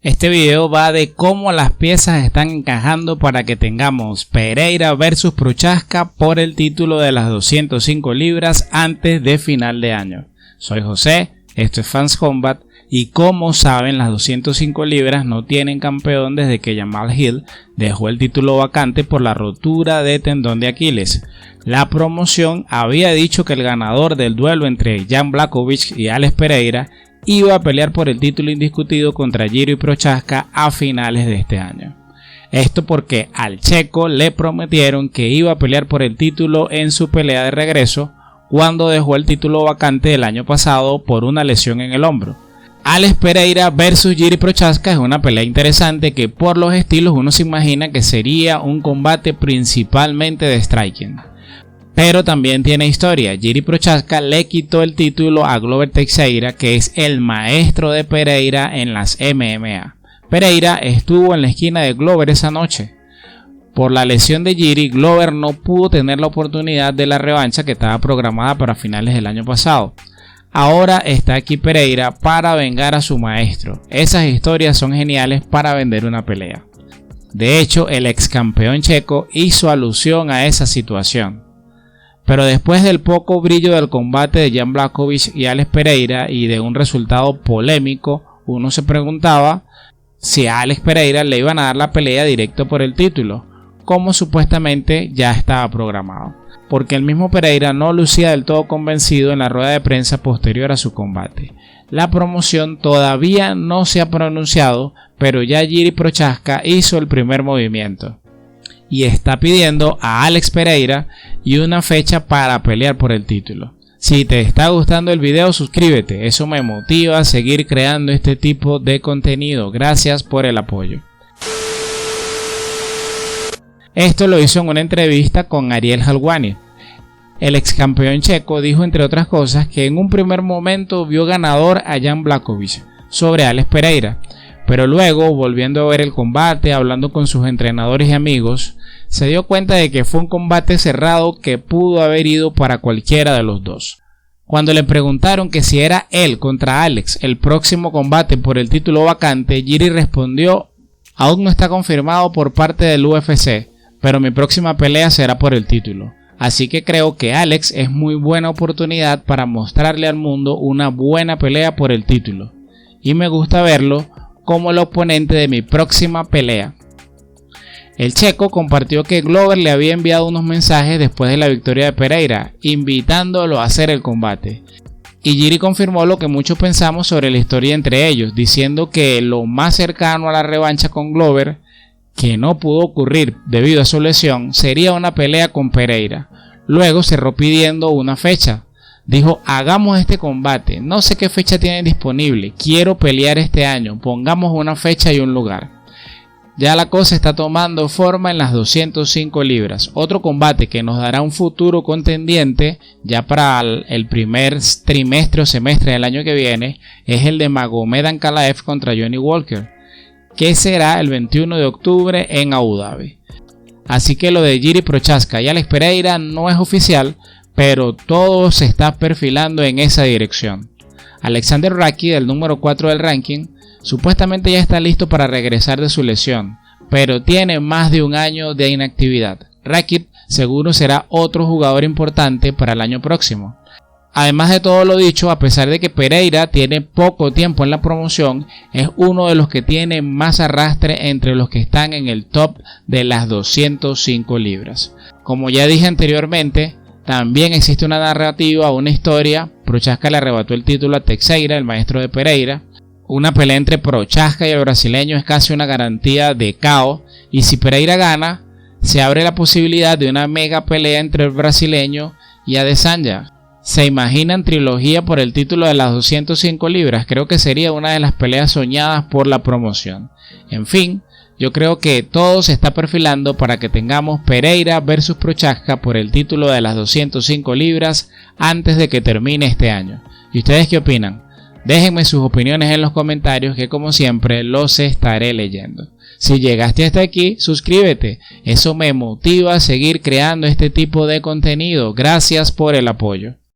Este video va de cómo las piezas están encajando para que tengamos Pereira versus Prochazka por el título de las 205 libras antes de final de año. Soy José, esto es Fans Combat y como saben las 205 libras no tienen campeón desde que Jamal Hill dejó el título vacante por la rotura de tendón de Aquiles. La promoción había dicho que el ganador del duelo entre Jan Blachowicz y Alex Pereira iba a pelear por el título indiscutido contra Jiří Prochazka a finales de este año. Esto porque al checo le prometieron que iba a pelear por el título en su pelea de regreso cuando dejó el título vacante el año pasado por una lesión en el hombro. Alex Pereira versus Jiří Prochazka es una pelea interesante que por los estilos uno se imagina que sería un combate principalmente de striking. Pero también tiene historia. Jiří Prochazka le quitó el título a Glover Teixeira, que es el maestro de Pereira en las MMA. Pereira estuvo en la esquina de Glover esa noche. Por la lesión de Jiří, Glover no pudo tener la oportunidad de la revancha que estaba programada para finales del año pasado. Ahora está aquí Pereira para vengar a su maestro. Esas historias son geniales para vender una pelea. De hecho, el ex campeón checo hizo alusión a esa situación. Pero después del poco brillo del combate de Jan Blachowicz y Alex Pereira y de un resultado polémico, uno se preguntaba si a Alex Pereira le iban a dar la pelea directo por el título, como supuestamente ya estaba programado, porque el mismo Pereira no lucía del todo convencido en la rueda de prensa posterior a su combate. La promoción todavía no se ha pronunciado, pero ya Jiří Prochazka hizo el primer movimiento y está pidiendo a Alex Pereira y una fecha para pelear por el título. Si te está gustando el video, suscríbete, eso me motiva a seguir creando este tipo de contenido. Gracias por el apoyo. Esto lo hizo en una entrevista con Ariel Helwani. El ex campeón checo dijo entre otras cosas que en un primer momento vio ganador a Jan Blachowicz sobre Alex Pereira, pero luego, volviendo a ver el combate, hablando con sus entrenadores y amigos, se dio cuenta de que fue un combate cerrado que pudo haber ido para cualquiera de los dos. Cuando le preguntaron que si era él contra Alex el próximo combate por el título vacante, Jiří respondió: aún no está confirmado por parte del UFC, pero mi próxima pelea será por el título. Así que creo que Alex es muy buena oportunidad para mostrarle al mundo una buena pelea por el título. Y me gusta verlo como el oponente de mi próxima pelea. El checo compartió que Glover le había enviado unos mensajes después de la victoria de Pereira, invitándolo a hacer el combate. Y Jiří confirmó lo que muchos pensamos sobre la historia entre ellos, diciendo que lo más cercano a la revancha con Glover, que no pudo ocurrir debido a su lesión, sería una pelea con Pereira. Luego cerró pidiendo una fecha. Dijo: hagamos este combate, no sé qué fecha tienen disponible, quiero pelear este año, pongamos una fecha y un lugar. Ya la cosa está tomando forma en las 205 libras, otro combate que nos dará un futuro contendiente ya para el primer trimestre o semestre del año que viene, es el de Magomed Ankalaev contra Johnny Walker, que será el 21 de octubre en Abu Dhabi. Así que lo de Jiří Prochazka y Alex Pereira no es oficial, pero todo se está perfilando en esa dirección. Alexander Rakic, el número 4 del ranking, supuestamente ya está listo para regresar de su lesión, pero tiene más de un año de inactividad. Rakic seguro será otro jugador importante para el año próximo. Además de todo lo dicho, a pesar de que Pereira tiene poco tiempo en la promoción, es uno de los que tiene más arrastre entre los que están en el top de las 205 libras. Como ya dije anteriormente, también existe una narrativa, una historia. Prochazka le arrebató el título a Teixeira, el maestro de Pereira. Una pelea entre Prochazka y el brasileño es casi una garantía de caos, y si Pereira gana, se abre la posibilidad de una mega pelea entre el brasileño y Adesanya. ¿Se imaginan trilogía por el título de las 205 libras? Creo que sería una de las peleas soñadas por la promoción. En fin, yo creo que todo se está perfilando para que tengamos Pereira versus Prochazka por el título de las 205 libras antes de que termine este año. ¿Y ustedes qué opinan? Déjenme sus opiniones en los comentarios que como siempre los estaré leyendo. Si llegaste hasta aquí, suscríbete. Eso me motiva a seguir creando este tipo de contenido. Gracias por el apoyo.